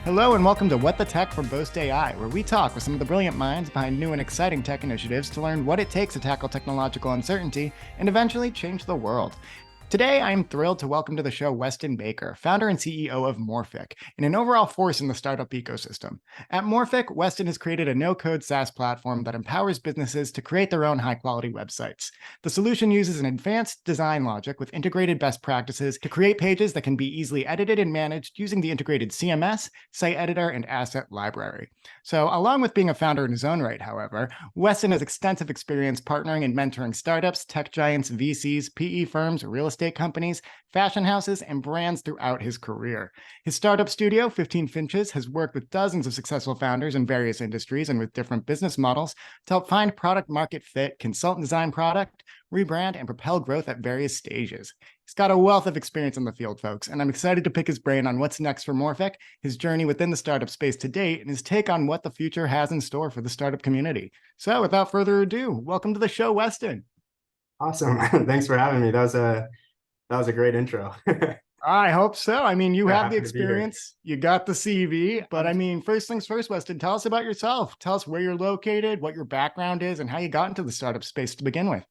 Hello and welcome to What the Tech from Boast AI, where we talk with some of the brilliant minds behind new and exciting tech initiatives to learn what it takes to tackle technological uncertainty and eventually change the world. Today, I am thrilled to welcome to the show Weston Baker, founder and CEO of Morphic, and an overall force in the startup ecosystem. At Morphic, Weston has created a no-code SaaS platform that empowers businesses to create their own high-quality websites. The solution uses an advanced design logic with integrated best practices to create pages that can be easily edited and managed using the integrated CMS, site editor, and asset library. So, along with being a founder in his own right, however, Weston has extensive experience partnering and mentoring startups, tech giants, VCs, PE firms, real estate companies, fashion houses, and brands throughout his career. His startup studio, 15 Finches, has worked with dozens of successful founders in various industries and with different business models to help find product market fit, consult and design product, rebrand, and propel growth at various stages. He's got a wealth of experience in the field, folks, and I'm excited to pick his brain on what's next for Morphic, his journey within the startup space to date, and his take on what the future has in store for the startup community. So without further ado, welcome to the show, Weston. Awesome. Thanks for having me. That was a great intro. I hope so. I mean, you Yeah, have the happy to be here. experience, you got the CV, but I mean, first things first, Weston, tell us about yourself. Tell us where you're located, what your background is, and how you got into the startup space to begin with.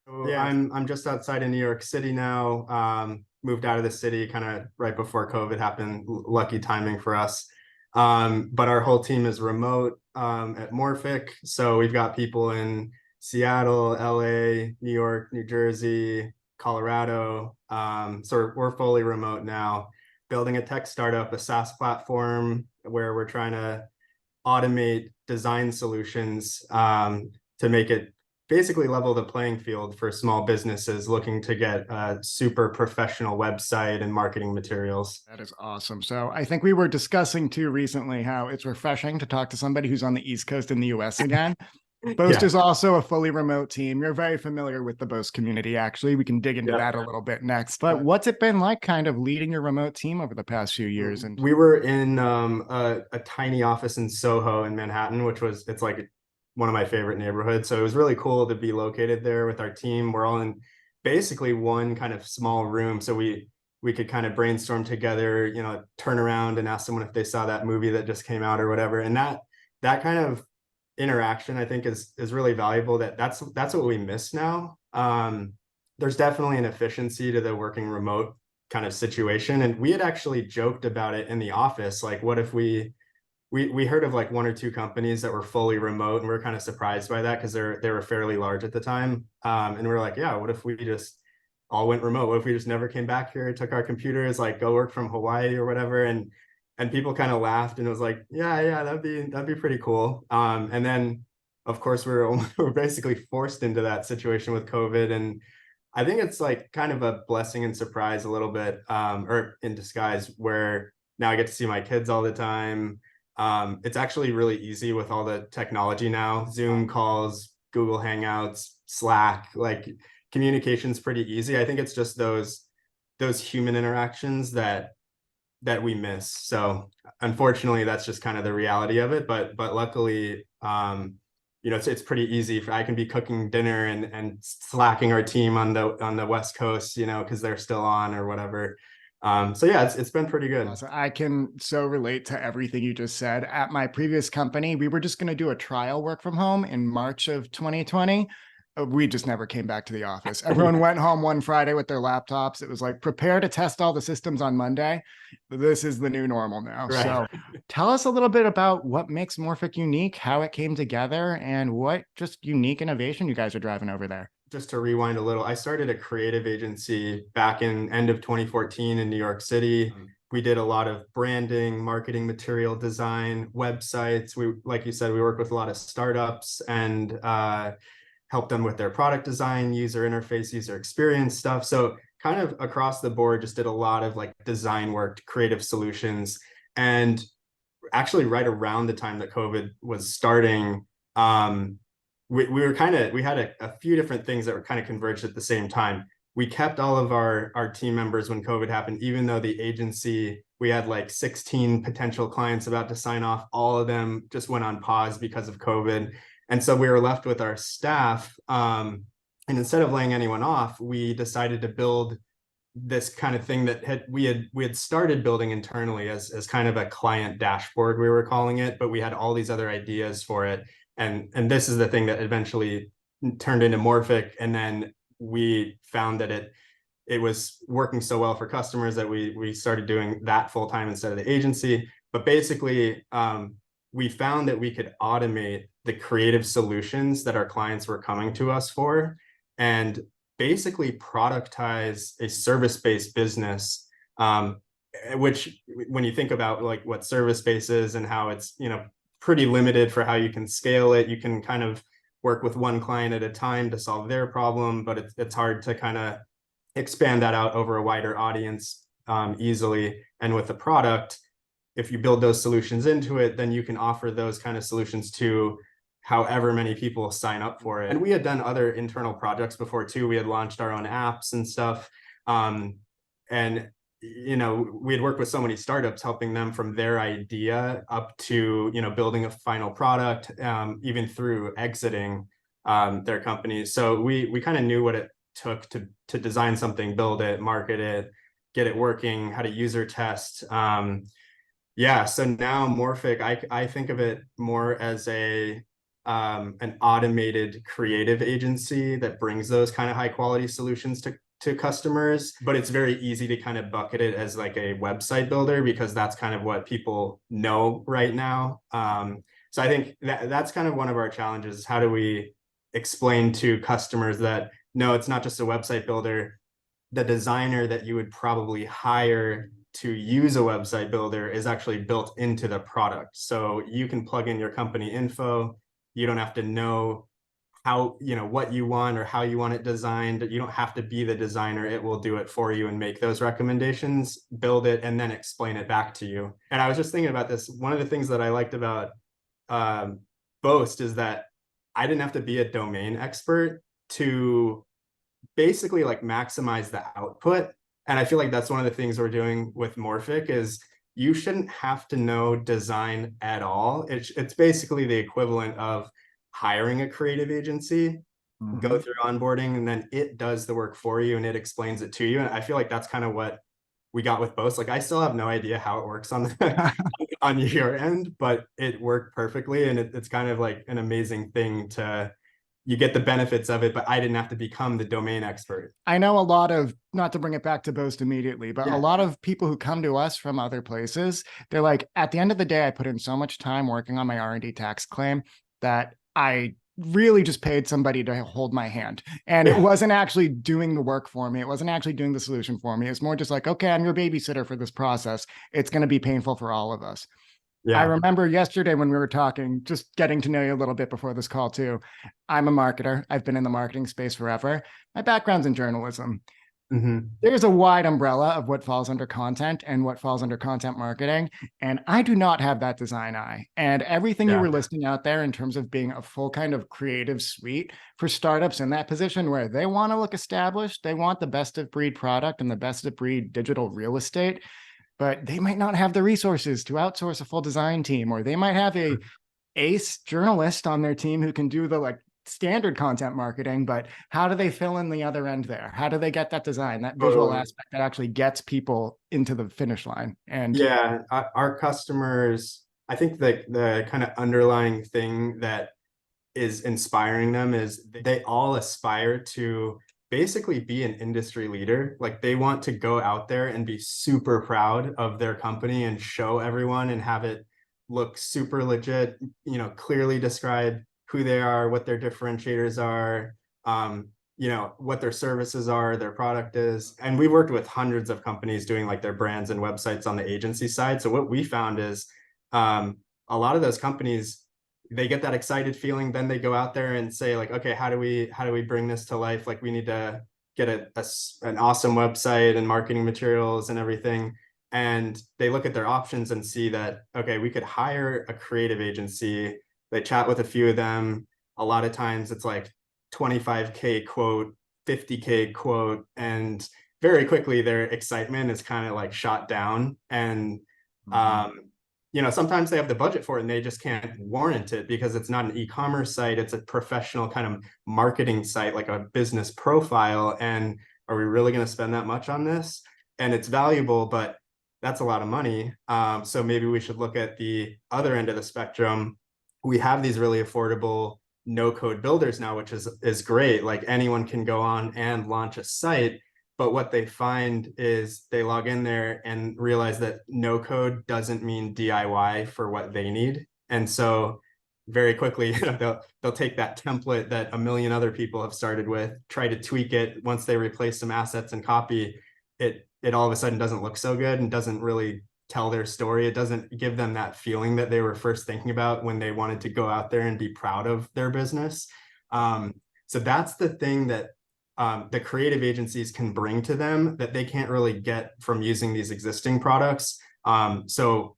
So I'm just outside of New York City now. Moved out of the city kind of right before COVID happened. Lucky timing for us. But our whole team is remote at Morphic. So we've got people in Seattle, LA, New York, New Jersey, Colorado. So we're fully remote now, building a tech startup, a SaaS platform where we're trying to automate design solutions to make it basically level the playing field for small businesses looking to get a super professional website and marketing materials. That is awesome. So I think we were discussing too recently how it's refreshing to talk to somebody who's on the East Coast in the US again. Boast Yeah. is also a fully remote team. You're very familiar with the Boast community, actually. We can dig into Yeah. that a little bit next. But what's it been like kind of leading your remote team over the past few years? And We were in a tiny office in Soho in Manhattan, it's like one of my favorite neighborhoods. So it was really cool to be located there with our team. We're all in basically one kind of small room. So we could kind of brainstorm together, turn around and ask someone if they saw that movie that just came out or whatever. And that kind of interaction, I think, is really valuable. That's what we miss now. There's definitely an efficiency to the working remote kind of situation, and we had actually joked about it in the office. Like, what if we heard of like one or two companies that were fully remote, and we are kind of surprised by that because they were fairly large at the time. And we we're like, yeah, what if we just all went remote? What if we just never came back here, took our computers, like go work from Hawaii or whatever? And people kind of laughed, and it was like, yeah, that'd be pretty cool. And then of course we're basically forced into that situation with COVID, and I think it's like kind of a blessing and surprise a little bit, or in disguise, where now I get to see my kids all the time. It's actually really easy with all the technology now, Zoom calls, Google Hangouts, Slack, like communication's pretty easy. I think it's just those human interactions that we miss. So unfortunately, that's just kind of the reality of it. But luckily, it's pretty easy. I can be cooking dinner and slacking our team on the West Coast, because they're still on or whatever. So yeah, it's been pretty good. awesome. I can so relate to everything you just said. At my previous company, we were just going to do a trial work from home in March of 2020. We just never came back to the office. Everyone went home one Friday with their laptops. It was like, prepare to test all the systems on Monday. This is the new normal now. Right. So tell us a little bit about what makes Morphic unique, how it came together, and what just unique innovation you guys are driving over there. Just to rewind a little, I started a creative agency back in end of 2014 in New York City. We did a lot of branding, marketing material design, websites. Like you said, we work with a lot of startups and help them with their product design, user interface, user experience stuff. So kind of across the board, just did a lot of like design work, creative solutions. And actually right around the time that COVID was starting, we had a few different things that were kind of converged at the same time. We kept all of our team members when COVID happened, even though the agency, we had like 16 potential clients about to sign off. All of them just went on pause because of COVID. And so we were left with our staff. And instead of laying anyone off, we decided to build this kind of thing that we had started building internally as kind of a client dashboard, we were calling it, but we had all these other ideas for it. And this is the thing that eventually turned into Morphic. And then we found that it was working so well for customers that we started doing that full time instead of the agency. But basically, we found that we could automate the creative solutions that our clients were coming to us for, and basically productize a service-based business, which when you think about like what service-based is and how it's, pretty limited for how you can scale it. You can kind of work with one client at a time to solve their problem, but it's hard to kind of expand that out over a wider audience easily. And with the product, if you build those solutions into it, then you can offer those kind of solutions to however many people sign up for it. And we had done other internal projects before too. We had launched our own apps and stuff. And we had worked with so many startups, helping them from their idea up to, building a final product, even through exiting their companies. So we kind of knew what it took to design something, build it, market it, get it working, how to user test. Yeah, so now Morphic, I think of it more as an automated creative agency that brings those kind of high quality solutions to customers, but it's very easy to kind of bucket it as like a website builder because that's kind of what people know right now. So I think that's kind of one of our challenges. How do we explain to customers that no, it's not just a website builder. The designer that you would probably hire to use a website builder is actually built into the product. So you can plug in your company info. You don't have to know how, what you want or how you want it designed. You don't have to be the designer. It will do it for you and make those recommendations, build it, and then explain it back to you. And I was just thinking about this. One of the things that I liked about Boast is that I didn't have to be a domain expert to basically like maximize the output. And I feel like that's one of the things we're doing with Morphic is you shouldn't have to know design at all. It's basically the equivalent of hiring a creative agency, go through onboarding, and then it does the work for you and it explains it to you. And I feel like that's kind of what we got with Boast. Like I still have no idea how it works on the, on your end, but it worked perfectly. And it's kind of like an amazing thing you get the benefits of it, but I didn't have to become the domain expert. I know a lot of, not to bring it back to Boast immediately, but Yeah. a lot of people who come to us from other places, they're like, at the end of the day, I put in so much time working on my R&D tax claim that I really just paid somebody to hold my hand. And it wasn't actually doing the work for me. It wasn't actually doing the solution for me. It's more just like, okay, I'm your babysitter for this process. It's going to be painful for all of us. Yeah. I remember yesterday when we were talking, just getting to know you a little bit before this call too. I'm a marketer. I've been in the marketing space forever. My background's in journalism. There's a wide umbrella of what falls under content and what falls under content marketing. And I do not have that design eye. And everything you were listing out there in terms of being a full kind of creative suite for startups in that position where they want to look established, they want the best of breed product and the best of breed digital real estate, but they might not have the resources to outsource a full design team, or they might have a ace journalist on their team who can do the like standard content marketing, but how do they fill in the other end there? How do they get that design, that visual aspect that actually gets people into the finish line? And yeah, our customers, I think the kind of underlying thing that is inspiring them is they all aspire to basically be an industry leader. Like they want to go out there and be super proud of their company and show everyone and have it look super legit, clearly describe who they are, what their differentiators are, what their services are, their product is. And we worked with hundreds of companies doing like their brands and websites on the agency side. So what we found is a lot of those companies, they get that excited feeling, then they go out there and say like, okay, how do we bring this to life? Like we need to get an awesome website and marketing materials and everything. And they look at their options and see that, okay, we could hire a creative agency. They chat with a few of them. A lot of times it's like 25K quote, 50K quote, and very quickly their excitement is kind of like shot down. And sometimes they have the budget for it and they just can't warrant it because it's not an e-commerce site. It's a professional kind of marketing site, like a business profile. And are we really going to spend that much on this? And it's valuable, but that's a lot of money. So maybe we should look at the other end of the spectrum. We have these really affordable no code builders now, which is great. Like anyone can go on and launch a site, but what they find is they log in there and realize that no code doesn't mean DIY for what they need. And so very quickly, they'll take that template that a million other people have started with, try to tweak it. Once they replace some assets and copy, it all of a sudden doesn't look so good and doesn't really tell their story. It doesn't give them that feeling that they were first thinking about when they wanted to go out there and be proud of their business. So that's the thing that the creative agencies can bring to them that they can't really get from using these existing products. So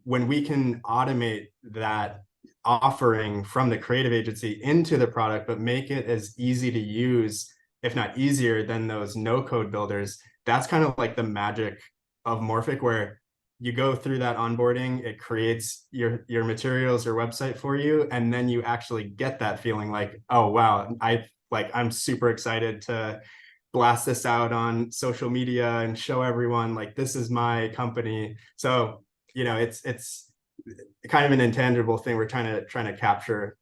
when we can automate that offering from the creative agency into the product, but make it as easy to use, if not easier than those no code builders, that's kind of like the magic of Morphic, where you go through that onboarding, it creates your materials, your website for you, and then you actually get that feeling like, oh wow, I'm super excited to blast this out on social media and show everyone like this is my company. So it's kind of an intangible thing we're trying to capture.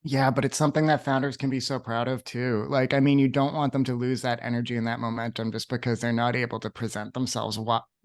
Yeah, but it's something that founders can be so proud of too. Like, I mean, you don't want them to lose that energy and that momentum just because they're not able to present themselves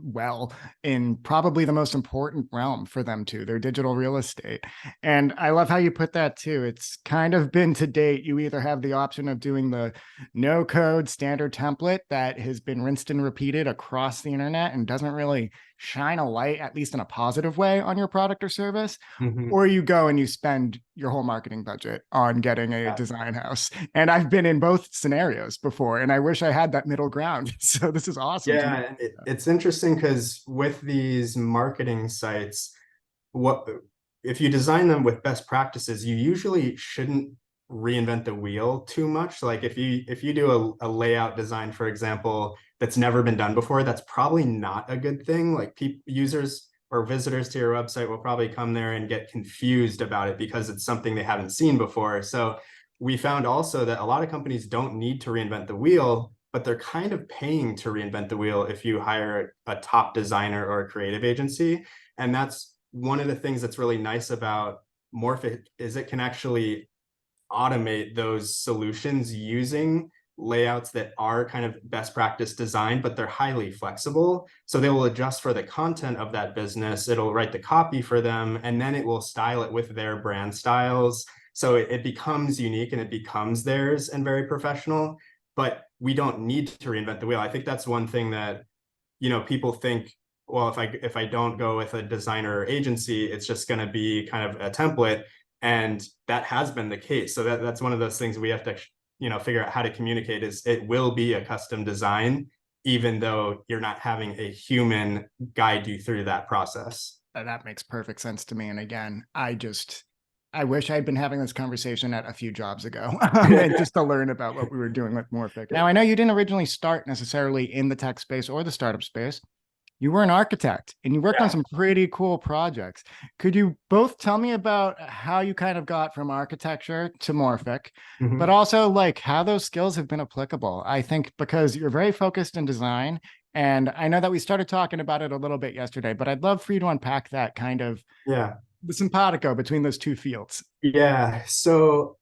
well in probably the most important realm for them to, their digital real estate. And I love how you put that too. It's kind of been to date, you either have the option of doing the no code standard template that has been rinsed and repeated across the internet and doesn't really shine a light, at least in a positive way, on your product or service, Mm-hmm. or you go and you spend your whole marketing budget on getting a design house. And I've been in both scenarios before, and I wish I had that middle ground. So this is awesome to know. Yeah, it's interesting because with these marketing sites, what if you design them with best practices, you usually shouldn't reinvent the wheel too much. Like if you do a layout design, for example, that's never been done before, that's probably not a good thing. Like users or visitors to your website will probably come there and get confused about it because it's something they haven't seen before. So we found also that a lot of companies don't need to reinvent the wheel, but they're kind of paying to reinvent the wheel if you hire a top designer or a creative agency. And that's one of the things that's really nice about Morphic is it can actually automate those solutions using layouts that are kind of best practice design, but they're highly flexible. So they will adjust for the content of that business. It'll write the copy for them, and then it will style it with their brand styles. So it becomes unique and it becomes theirs and very professional, but we don't need to reinvent the wheel. I think that's one thing that, people think, well, if I don't go with a designer or agency, it's just going to be kind of a template. And that has been the case. So that's one of those things we have to, figure out how to communicate is it will be a custom design, even though you're not having a human guide you through that process. That makes perfect sense to me. And again, I wish I'd been having this conversation at a few jobs ago, and just to learn about what we were doing with Morphic. Now, I know you didn't originally start necessarily in the tech space or the startup space. You were an architect and you worked on some pretty cool projects. Could you both tell me about how you kind of got from architecture to Morphic, but Mhm. also like how those skills have been applicable? I think because you're very focused in design, and I know that we started talking about it a little bit yesterday, but I'd love for you to unpack that kind of Yeah. the simpatico between those two fields. Yeah. So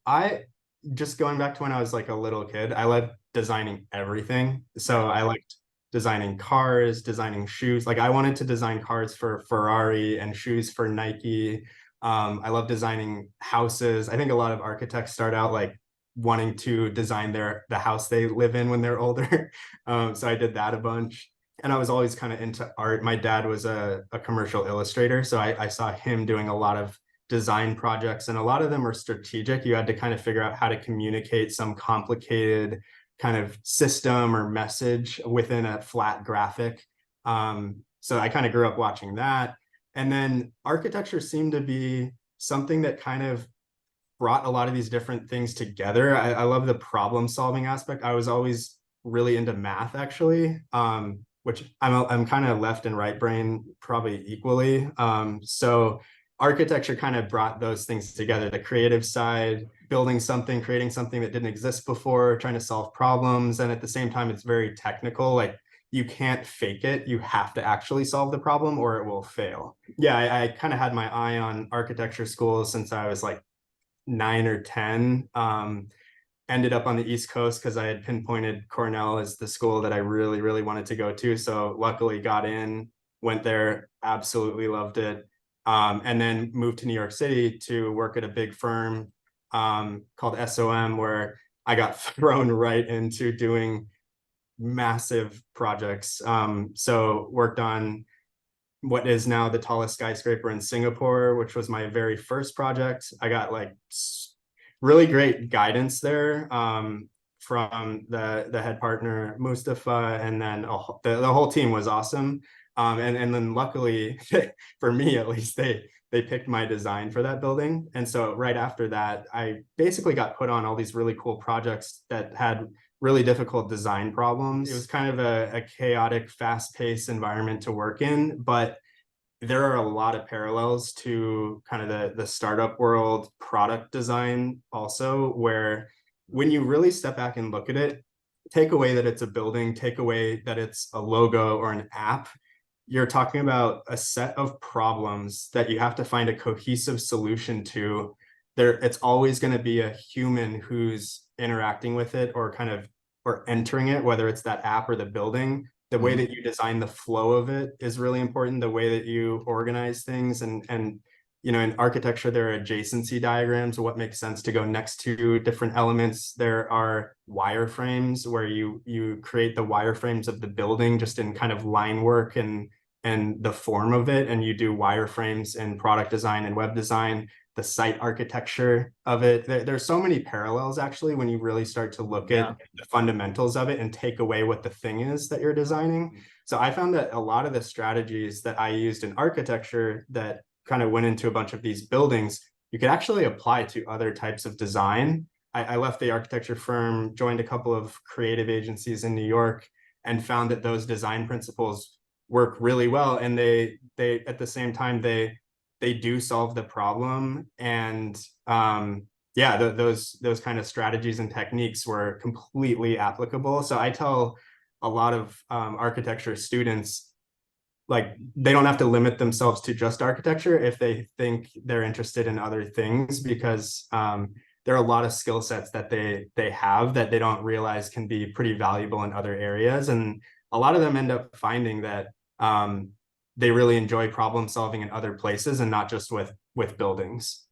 just going back to when I was like a little kid, I loved designing everything. So I liked designing cars, designing shoes. Like I wanted to design cars for Ferrari and shoes for Nike. I love designing houses. I think a lot of architects start out like wanting to design the house they live in when they're older. So I did that a bunch. And I was always kind of into art. My dad was a commercial illustrator, so I saw him doing a lot of design projects, and a lot of them were strategic. You had to kind of figure out how to communicate some complicated kind of system or message within a flat graphic. So I kind of grew up watching that. And then architecture seemed to be something that kind of brought a lot of these different things together. I love the problem solving aspect. I was always really into math actually, which I'm kind of left and right brain probably equally. So architecture kind of brought those things together, the creative side, building something, creating something that didn't exist before, trying to solve problems. And at the same time, it's very technical. Like you can't fake it. You have to actually solve the problem or it will fail. Yeah, I kind of had my eye on architecture schools since I was like 9 or 10. Ended up on the East Coast because I had pinpointed Cornell as the school that I really, really wanted to go to. So luckily got in, went there, absolutely loved it. And then moved to New York City to work at a big firm called SOM, where I got thrown right into doing massive projects. So worked on what is now the tallest skyscraper in Singapore, which was my very first project. I got like really great guidance there from the head partner Mustafa, and then the whole team was awesome. And then luckily for me at least, they picked my design for that building. And so right after that, I basically got put on all these really cool projects that had really difficult design problems. It was kind of a chaotic, fast-paced environment to work in, but there are a lot of parallels to kind of the startup world product design also, where when you really step back and look at it, take away that it's a building, take away that it's a logo or an app, you're talking about a set of problems that you have to find a cohesive solution to. It's always going to be a human who's interacting with it or kind of or entering it, whether it's that app or the building. The way that you design the flow of it is really important. The way that you organize things, and in architecture, there are adjacency diagrams, what makes sense to go next to different elements. There are wireframes where you create the wireframes of the building just in kind of line work and the form of it, and you do wireframes in product design and web design, the site architecture of it. There's so many parallels actually when you really start to look at the fundamentals of it and take away what the thing is that you're designing. So I found that a lot of the strategies that I used in architecture that kind of went into a bunch of these buildings, you could actually apply to other types of design. I left the architecture firm, joined a couple of creative agencies in New York, and found that those design principles work really well. And they at the same time, they do solve the problem. And yeah, those kind of strategies and techniques were completely applicable. So I tell a lot of architecture students, like, they don't have to limit themselves to just architecture if they think they're interested in other things, because there are a lot of skill sets that they have that they don't realize can be pretty valuable in other areas. And a lot of them end up finding that they really enjoy problem solving in other places and not just with buildings.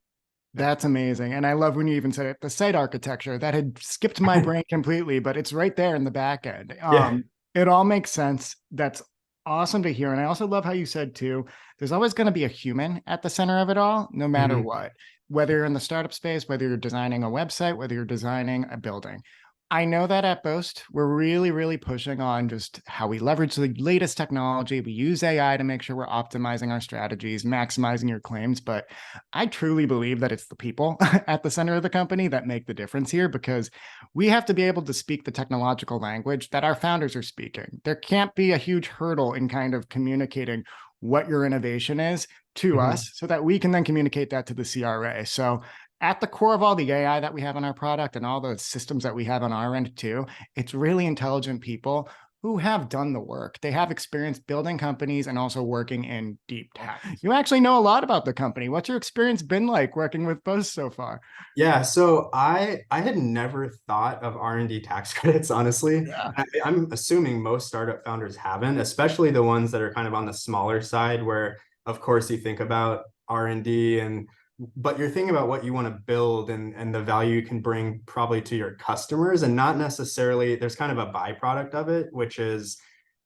That's amazing. And I love when you even said it, the site architecture that had skipped my brain completely, but it's right there in the back end. Yeah. It all makes sense. That's awesome to hear. And I also love how you said too, there's always going to be a human at the center of it all, no matter what, whether you're in the startup space, whether you're designing a website, whether you're designing a building. I know that at Boast, we're really, really pushing on just how we leverage the latest technology. We use AI to make sure we're optimizing our strategies, maximizing your claims. But I truly believe that it's the people at the center of the company that make the difference here, because we have to be able to speak the technological language that our founders are speaking. There can't be a huge hurdle in kind of communicating what your innovation is to us so that we can then communicate that to the CRA. So at the core of all the AI that we have on our product and all the systems that we have on our end too, it's really intelligent people who have done the work. They have experience building companies and also working in deep tech. You actually know a lot about the company. What's your experience been like working with Boast so far? Yeah, so I had never thought of R&D tax credits, honestly. Yeah. I'm assuming most startup founders haven't, especially the ones that are kind of on the smaller side, where of course you think about R&D, but you're thinking about what you want to build and the value you can bring probably to your customers, and not necessarily, there's kind of a byproduct of it, which is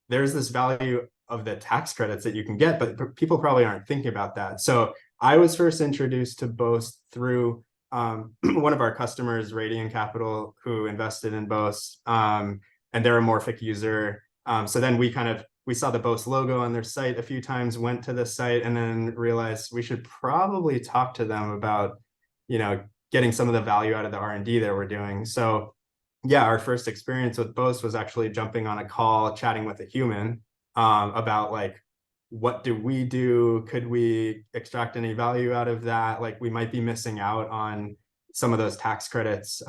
there's this value of the tax credits that you can get, but people probably aren't thinking about that. So I was first introduced to Boast through one of our customers, Radian Capital, who invested in Boast, and they're a Morphic user. So then we saw the Boast logo on their site a few times, went to the site, and then realized we should probably talk to them about, getting some of the value out of the R&D that we're doing. So yeah, our first experience with Boast was actually jumping on a call, chatting with a human about like what do we do? Could we extract any value out of that? Like, we might be missing out on some of those tax credits,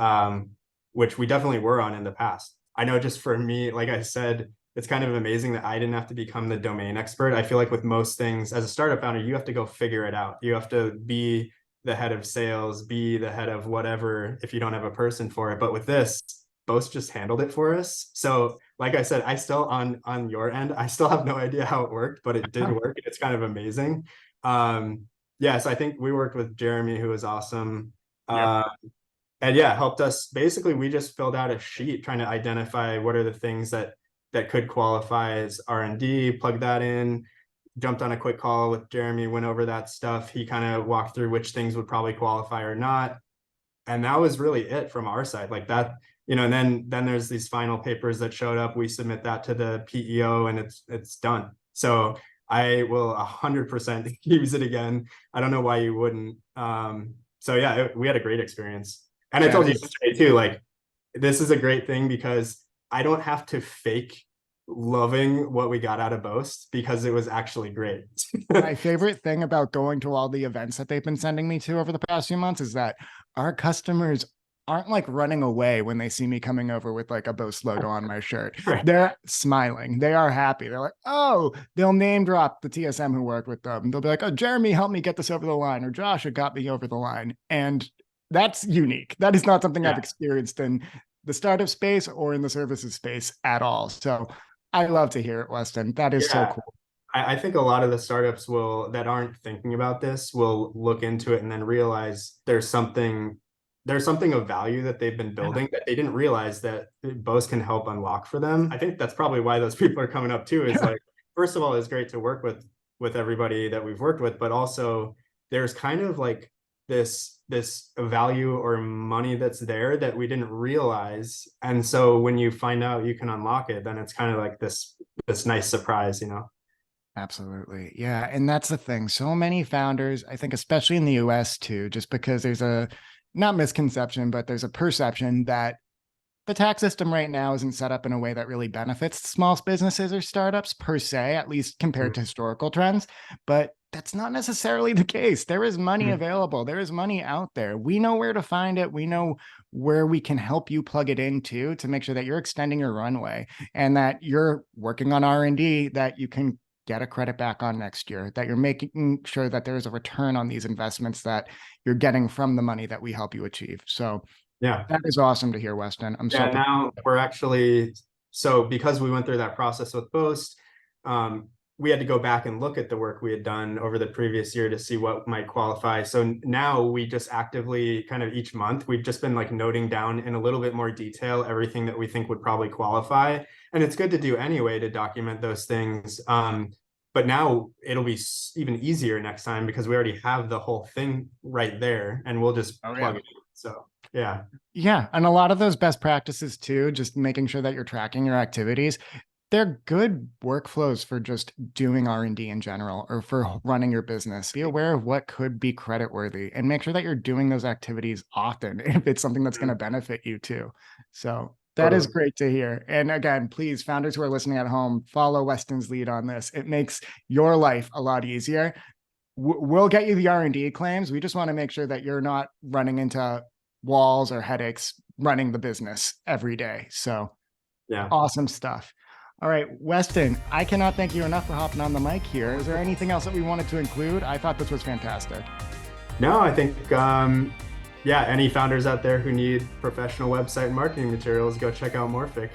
which we definitely were on in the past. I know, just for me, like I said, it's kind of amazing that I didn't have to become the domain expert. I feel like with most things as a startup founder, you have to go figure it out. You have to be the head of sales, be the head of whatever, if you don't have a person for it. But with this, Boast just handled it for us. So like I said, I still, on your end, I still have no idea how it worked, but it did work. It's kind of amazing. Yeah, so I think we worked with Jeremy, who was awesome. Yep. And yeah, helped us. Basically, we just filled out a sheet trying to identify what are the things that could qualify as R&D, plug that in, jumped on a quick call with Jeremy, went over that stuff. He kind of walked through which things would probably qualify or not. And that was really it from our side. Like that, and then there's these final papers that showed up. We submit that to the PEO and it's done. So I will 100% use it again. I don't know why you wouldn't. So yeah, we had a great experience. And I told you yesterday too, like, this is a great thing because I don't have to fake loving what we got out of Boast because it was actually great. My favorite thing about going to all the events that they've been sending me to over the past few months is that our customers aren't like running away when they see me coming over with like a Boast logo on my shirt. Right. They're smiling. They are happy. They're like, oh, they'll name drop the TSM who worked with them. They'll be like, oh, Jeremy helped me get this over the line, or Josh had got me over the line. And that's unique. That is not something I've experienced in the startup space or in the services space at all. So I love to hear it, Weston. That is so cool. I think a lot of the startups that aren't thinking about this will look into it and then realize there's something of value that they've been building that they didn't realize that Boast can help unlock for them. I think that's probably why those people are coming up too, is like, first of all, it's great to work with everybody that we've worked with, but also there's kind of like this value or money that's there that we didn't realize. And so when you find out you can unlock it, then it's kind of like this nice surprise, Absolutely. Yeah. And that's the thing. So many founders, I think, especially in the US too, just because there's a not misconception, but there's a perception that the tax system right now isn't set up in a way that really benefits small businesses or startups per se, at least compared to historical trends. But that's not necessarily the case. There is money available. There is money out there. We know where to find it. We know where we can help you plug it into to make sure that you're extending your runway and that you're working on R&D that you can get a credit back on next year, that you're making sure that there is a return on these investments that you're getting from the money that we help you achieve. So yeah, that is awesome to hear, Weston. Now we're actually, so because we went through that process with Boast, we had to go back and look at the work we had done over the previous year to see what might qualify. So now we just actively kind of each month, we've just been like noting down in a little bit more detail everything that we think would probably qualify. And it's good to do anyway to document those things. But now it'll be even easier next time because we already have the whole thing right there and we'll just plug it in. So yeah. Yeah. And a lot of those best practices too, just making sure that you're tracking your activities, they're good workflows for just doing R&D in general or for running your business. Be aware of what could be creditworthy and make sure that you're doing those activities often if it's something that's going to benefit you too. So that is great to hear. And again, please, founders who are listening at home, follow Weston's lead on this. It makes your life a lot easier. We'll get you the R&D claims. We just want to make sure that you're not running into walls or headaches running the business every day. So yeah, awesome stuff. All right, Weston, I cannot thank you enough for hopping on the mic here. Is there anything else that we wanted to include? I thought this was fantastic. No, I think, yeah, any founders out there who need professional website marketing materials, go check out Morphic.